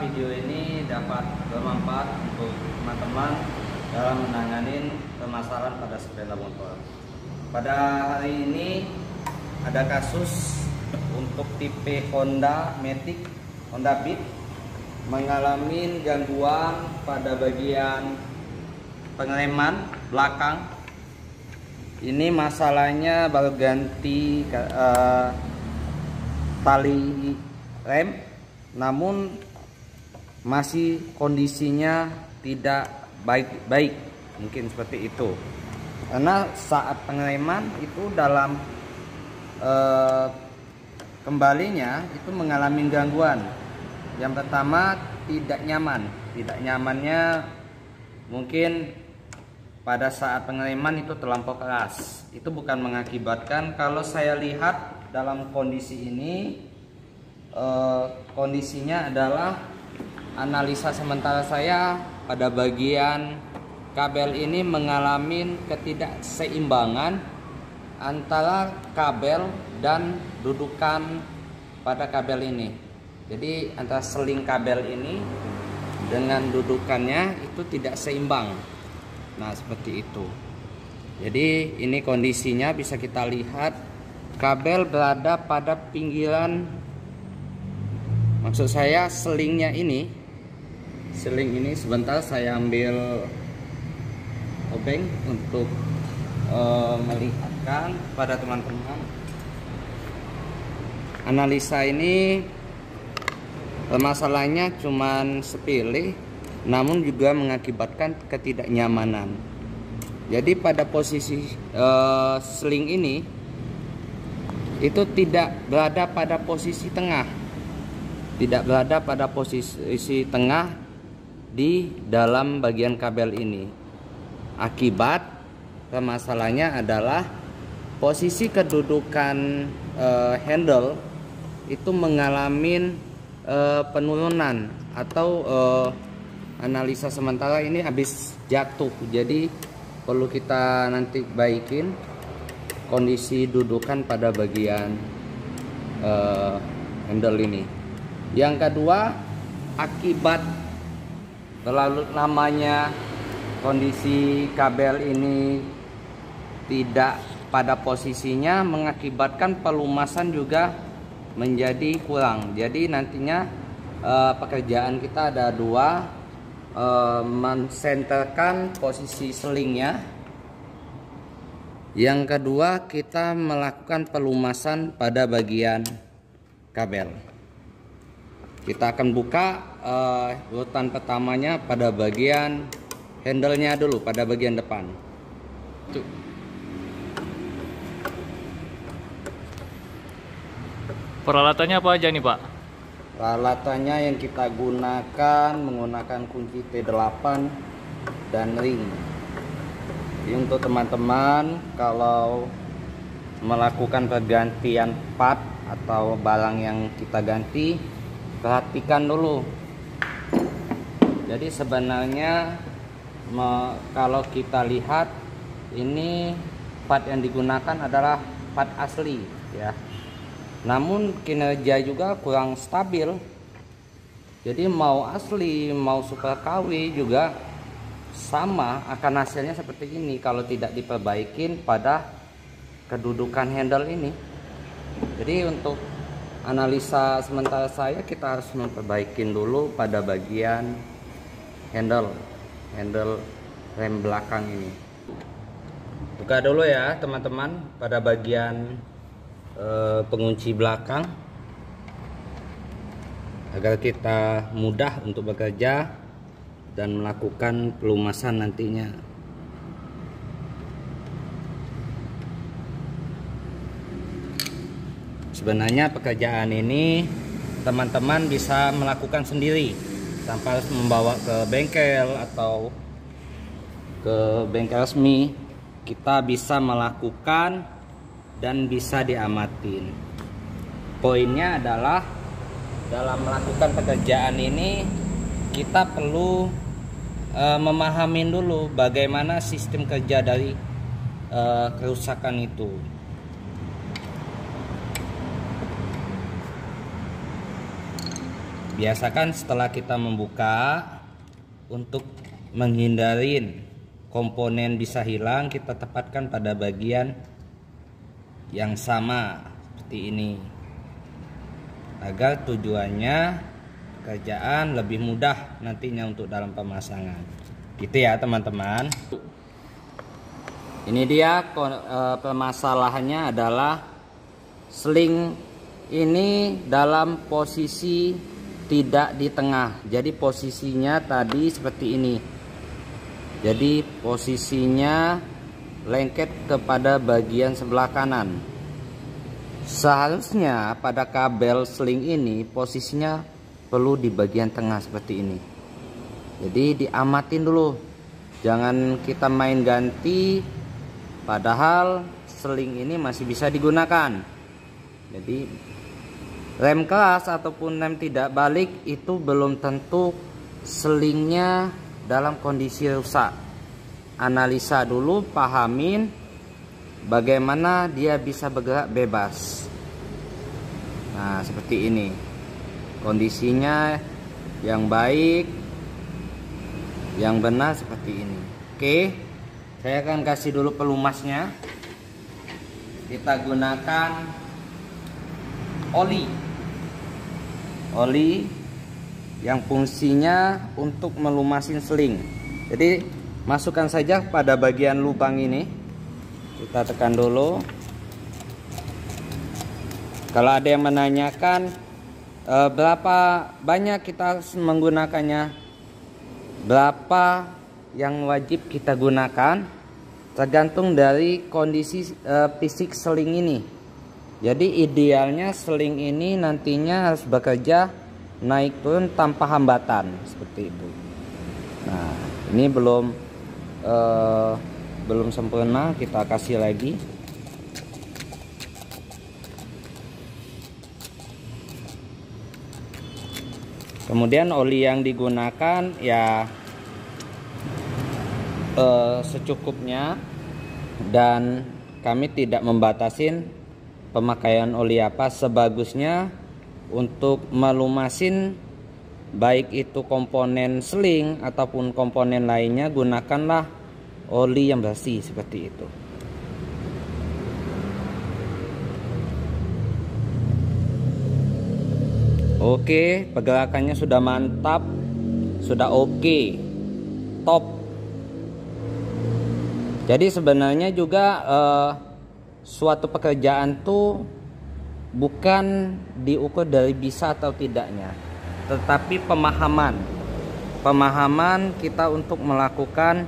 video ini dapat bermanfaat untuk teman-teman dalam menangani permasalahan pada sepeda motor. Pada hari ini ada kasus untuk tipe Honda Matic, Honda Beat mengalami gangguan pada bagian pengereman belakang. Ini masalahnya baru ganti tali rem, namun masih kondisinya tidak baik-baik, mungkin seperti itu. Karena saat pengereman itu dalam kembalinya itu mengalami gangguan. Yang pertama, tidak nyaman. Tidak nyamannya mungkin pada saat pengereman itu terlampau keras. Itu bukan mengakibatkan, kalau saya lihat dalam kondisi ini, kondisinya adalah analisa sementara saya pada bagian kabel ini mengalami ketidakseimbangan antara kabel dan dudukan pada kabel ini. Jadi antara seling kabel ini dengan dudukannya itu tidak seimbang. Nah, seperti itu. Jadi ini kondisinya bisa kita lihat, kabel berada pada pinggiran, maksud saya selingnya ini. Seling ini sebentar saya ambil obeng untuk melihatkan pada teman-teman. Analisa ini masalahnya cuman sepele, namun juga mengakibatkan ketidaknyamanan. Jadi pada posisi seling ini itu tidak berada pada posisi tengah, tidak berada pada posisi tengah di dalam bagian kabel ini. Akibat permasalahannya adalah posisi kedudukan handle itu mengalami penurunan atau analisa sementara ini habis jatuh. Jadi perlu kita nanti baikin kondisi dudukan pada bagian handle ini. Yang kedua, akibat terlalu lamanya kondisi kabel ini tidak pada posisinya mengakibatkan pelumasan juga menjadi kurang. Jadi nantinya pekerjaan kita ada dua, mensenterkan posisi selingnya. Yang kedua, kita melakukan pelumasan pada bagian kabel. Kita akan buka urutan pertamanya pada bagian handle-nya dulu, pada bagian depan. Tuh. Peralatannya apa aja nih, Pak? Peralatannya yang kita gunakan menggunakan kunci T8 dan ring. Jadi untuk teman-teman kalau melakukan pergantian part atau barang yang kita ganti, perhatikan dulu. Jadi sebenarnya kalau kita lihat ini part yang digunakan adalah part asli ya. Namun kinerja juga kurang stabil. Jadi mau asli mau super KW juga sama, akan hasilnya seperti ini kalau tidak diperbaikin pada kedudukan handle ini. Jadi untuk analisa sementara saya, kita harus memperbaikin dulu pada bagian handle rem belakang ini. Buka dulu ya teman-teman pada bagian pengunci belakang agar kita mudah untuk bekerja dan melakukan pelumasan nantinya. Sebenarnya pekerjaan ini teman-teman bisa melakukan sendiri tanpa harus membawa ke bengkel atau ke bengkel resmi. Kita bisa melakukan dan bisa diamatin. Poinnya adalah dalam melakukan pekerjaan ini kita perlu memahami dulu bagaimana sistem kerja dari kerusakan itu. biasakan setelah kita membuka, untuk menghindarin komponen bisa hilang, kita tepatkan pada bagian yang sama seperti ini, agar tujuannya kerjaan lebih mudah nantinya untuk dalam pemasangan, gitu ya teman-teman. Ini dia permasalahannya adalah sling ini dalam posisi tidak di tengah. Jadi posisinya tadi seperti ini. Jadi posisinya lengket kepada bagian sebelah kanan. Seharusnya pada kabel sling ini posisinya perlu di bagian tengah seperti ini. Jadi diamatin dulu, jangan kita main ganti padahal sling ini masih bisa digunakan. Jadi rem keras ataupun rem tidak balik itu belum tentu slingnya dalam kondisi rusak. Analisa dulu, pahamin bagaimana dia bisa bergerak bebas. Nah seperti ini kondisinya, yang baik, yang benar seperti ini. Oke, saya akan kasih dulu pelumasnya. Kita gunakan oli yang fungsinya untuk melumasin sling. Jadi masukkan saja pada bagian lubang ini, kita tekan dulu. Kalau ada yang menanyakan berapa banyak kita harus menggunakannya, berapa yang wajib kita gunakan, tergantung dari kondisi fisik sling ini. Jadi idealnya sling ini nantinya harus bekerja naik turun tanpa hambatan seperti itu. Nah ini belum sempurna, kita kasih lagi. Kemudian oli yang digunakan ya secukupnya, dan kami tidak membatasin pemakaian oli apa. Sebagusnya untuk melumasin baik itu komponen sling ataupun komponen lainnya, gunakanlah oli yang bersih seperti itu. Oke, pergerakannya sudah mantap, sudah oke, top. Jadi sebenarnya juga suatu pekerjaan tuh bukan diukur dari bisa atau tidaknya, tetapi pemahaman kita untuk melakukan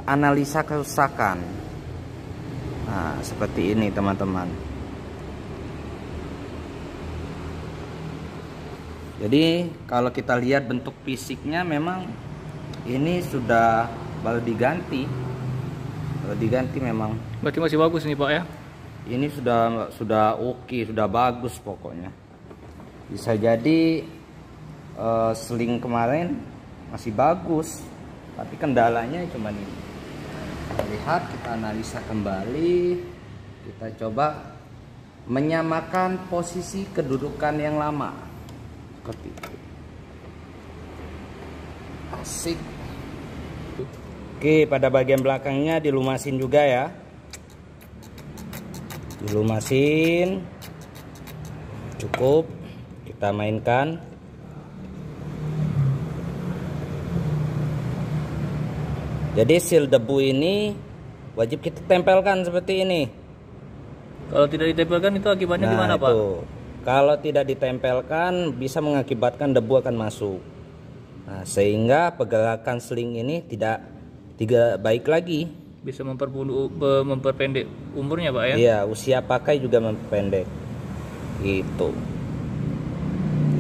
analisa kerusakan. Nah seperti ini teman-teman. Jadi kalau kita lihat bentuk fisiknya, memang ini sudah baru diganti memang. Berarti masih bagus nih Pak ya? Ini sudah oke, sudah bagus pokoknya. Bisa jadi sling kemarin masih bagus, tapi kendalanya cuma ini. Lihat, kita analisa kembali, kita coba menyamakan posisi kedudukan yang lama. Seperti itu. Asik. Oke, pada bagian belakangnya dilumasin juga ya. Dilumasin. Cukup. Kita mainkan. Jadi seal debu ini wajib kita tempelkan seperti ini. Kalau tidak ditempelkan itu akibatnya gimana Pak? Kalau tidak ditempelkan bisa mengakibatkan debu akan masuk. Nah, sehingga pergerakan sling ini tidak baik lagi. Bisa memperpendek umurnya Pak ya? Iya, usia pakai juga memperpendek. Itu.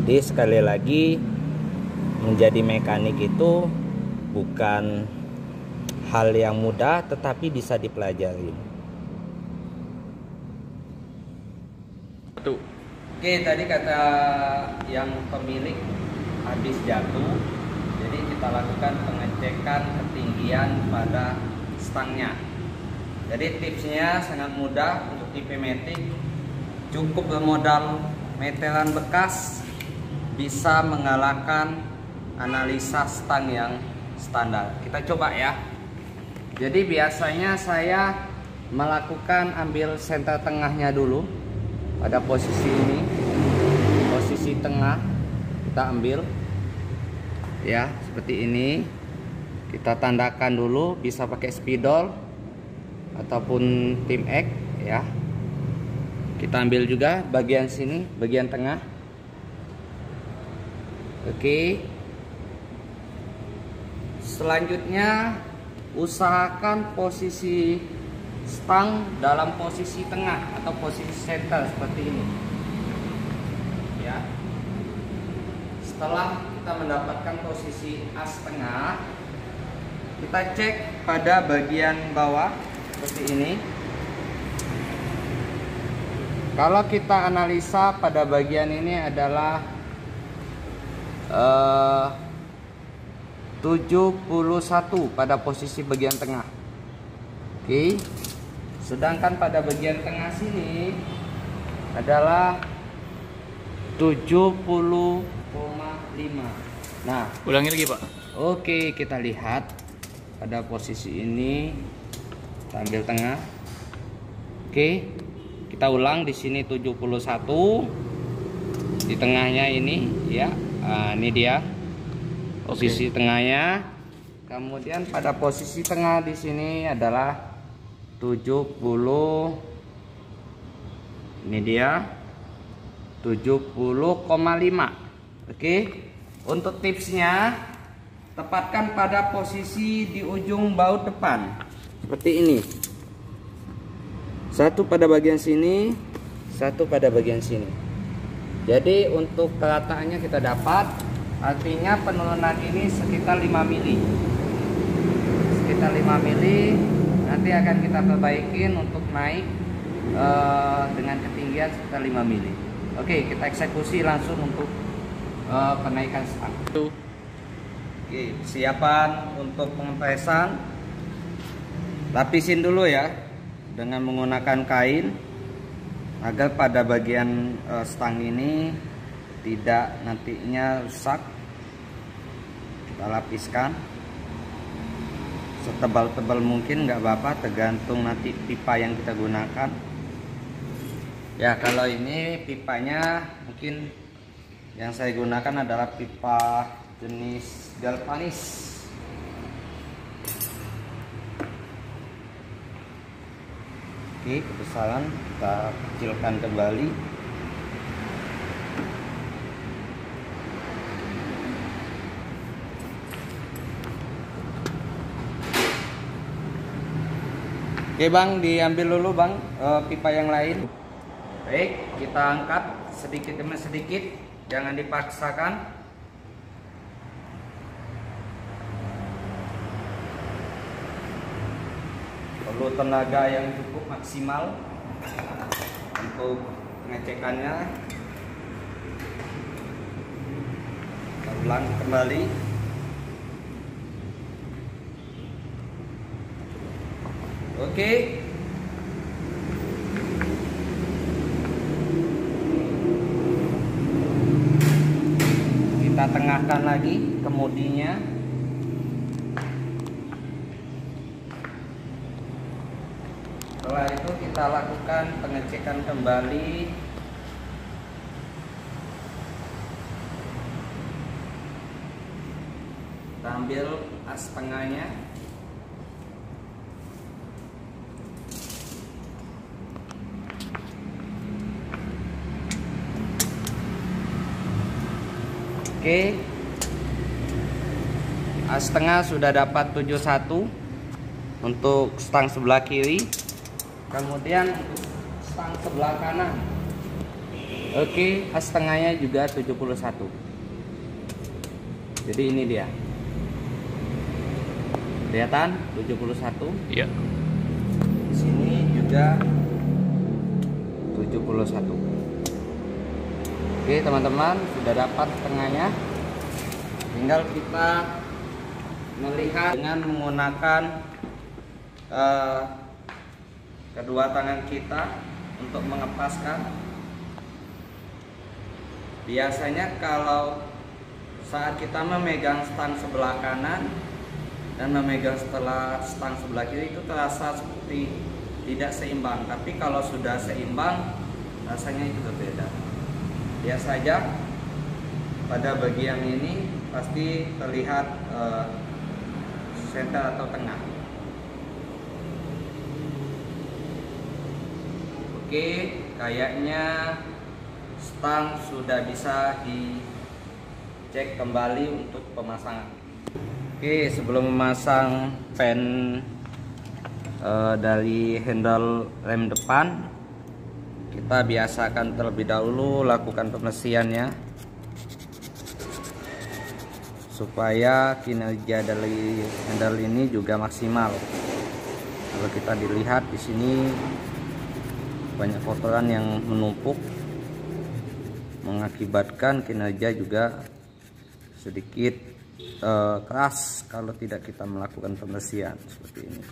Jadi sekali lagi, menjadi mekanik itu bukan hal yang mudah, tetapi bisa dipelajari. Tuh. Oke, tadi kata yang pemilik habis jatuh, jadi kita lakukan pengecekan ketinggian pada stangnya. Jadi tipsnya sangat mudah untuk tipe matic, cukup bermodal meteran bekas, bisa mengalahkan analisa stang yang standar. Kita coba ya. Jadi biasanya saya melakukan ambil senter tengahnya dulu pada posisi ini, posisi tengah kita ambil ya, seperti ini. Kita tandakan dulu, bisa pakai spidol ataupun tim X ya. Kita ambil juga bagian sini, bagian tengah. Oke. Selanjutnya usahakan posisi stang dalam posisi tengah atau posisi center seperti ini ya. Setelah kita mendapatkan posisi as tengah, kita cek pada bagian bawah seperti ini. Kalau kita analisa pada bagian ini adalah 71 pada posisi bagian tengah. Oke. Sedangkan pada bagian tengah sini adalah 70,5. Nah, Ulangi lagi, Pak. oke, kita lihat pada posisi ini, kita ambil tengah. Oke, kita ulang di sini 71 di tengahnya ini ya. Nah, ini dia posisi tengahnya. Kemudian pada posisi tengah di sini adalah 70. Ini dia 70,5. Oke. Untuk tipsnya, tepatkan pada posisi di ujung baut depan seperti ini. Satu pada bagian sini, satu pada bagian sini. Jadi untuk kerataannya kita dapat, artinya penurunan ini sekitar 5 mili. Sekitar 5 mili. Nanti akan kita perbaikin untuk naik dengan ketinggian sekitar 5 mili. Oke, kita eksekusi langsung untuk penaikan stang. Oke, persiapan untuk pengempresan. Lapisin dulu ya dengan menggunakan kain agar pada bagian stang ini tidak nantinya rusak. Kita lapiskan setebal-tebal mungkin, nggak apa-apa, tergantung nanti pipa yang kita gunakan ya. Kalau ini pipanya mungkin yang saya gunakan adalah pipa jenis galvanis. Oke, kebesaran kita kecilkan kembali. Oke bang, diambil dulu bang pipa yang lain. Baik, kita angkat sedikit demi sedikit, jangan dipaksakan. Perlu tenaga yang cukup maksimal untuk pengecekannya. Kita ulang kembali. Oke. Kita tengahkan lagi kemudinya. Setelah itu kita lakukan pengecekan kembali. Kita ambil as tengahnya. Oke, as tengah sudah dapat 71 untuk stang sebelah kiri. Kemudian untuk stang sebelah kanan, oke, as tengahnya juga 71. Jadi ini dia, kelihatan 71. Iya. Di sini juga 71. Oke teman-teman, sudah dapat tengahnya. Tinggal kita melihat dengan menggunakan kedua tangan kita untuk mengepaskan. biasanya kalau saat kita memegang stang sebelah kanan dan memegang stang sebelah kiri itu terasa seperti tidak seimbang, tapi kalau sudah seimbang rasanya itu berbeda. Lihat saja pada bagian ini pasti terlihat senter atau tengah. Oke, kayaknya stang sudah bisa dicek kembali untuk pemasangan. Oke, sebelum memasang pen dari handle rem depan, kita biasakan terlebih dahulu lakukan pembersihannya supaya kinerja dari handle ini juga maksimal. Kalau kita dilihat di sini banyak kotoran yang menumpuk, mengakibatkan kinerja juga sedikit keras kalau tidak kita melakukan pembersihan seperti ini.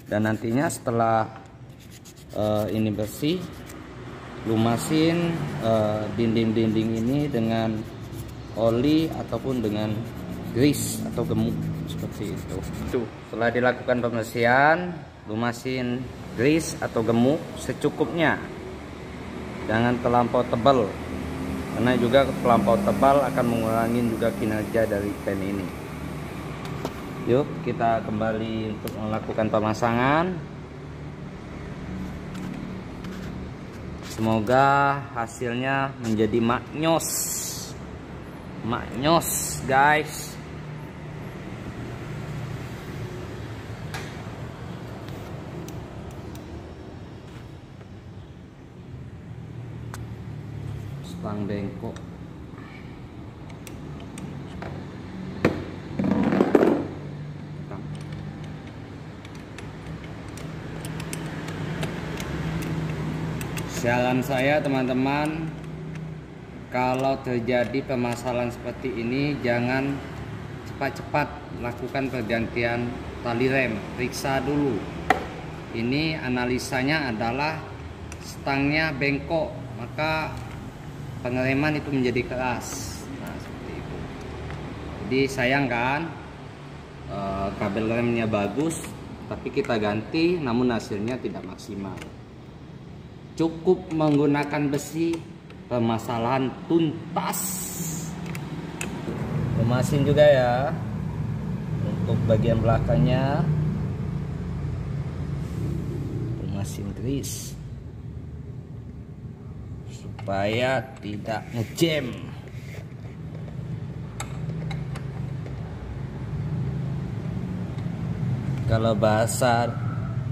Dan nantinya setelah ini bersih, lumasin dinding-dinding ini dengan oli ataupun dengan grease atau gemuk seperti itu. Setelah dilakukan pembersihan, lumasin grease atau gemuk secukupnya, jangan terlampau tebal, karena juga terlampau tebal akan mengurangi juga kinerja dari pen ini. Yuk kita kembali untuk melakukan pemasangan. Semoga hasilnya menjadi maknyos guys. Stang bengkok. Saran saya teman-teman, kalau terjadi permasalahan seperti ini jangan cepat-cepat lakukan pergantian tali rem. Periksa dulu. Ini analisanya adalah stangnya bengkok, maka pengereman itu menjadi keras. Nah, seperti itu. Jadi sayang kan, kabel remnya bagus tapi kita ganti namun hasilnya tidak maksimal. Cukup menggunakan besi, permasalahan tuntas. Lemasin juga ya untuk bagian belakangnya, lemasin grease supaya tidak ngejam. Kalau bahasa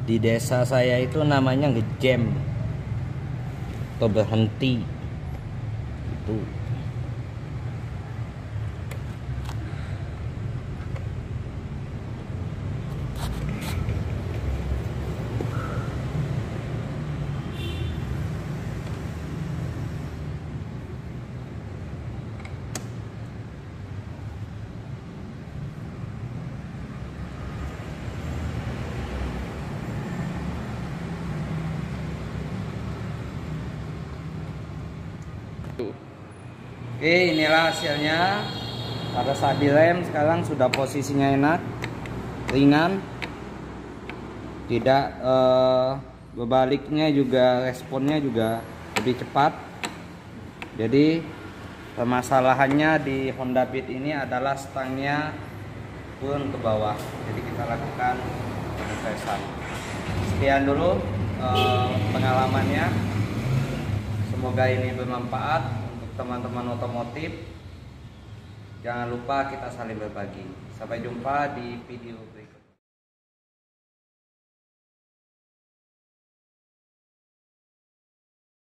di desa saya itu namanya ngejam atau berhenti itu. Oke, inilah hasilnya. Pada saat direm sekarang sudah posisinya enak, ringan, tidak berbaliknya juga, responnya juga lebih cepat. Jadi permasalahannya di Honda Beat ini adalah stangnya turun ke bawah. Jadi kita lakukan pengetesan. Sekian dulu pengalamannya. Semoga ini bermanfaat teman-teman otomotif. Jangan lupa kita saling berbagi. Sampai jumpa di video berikutnya.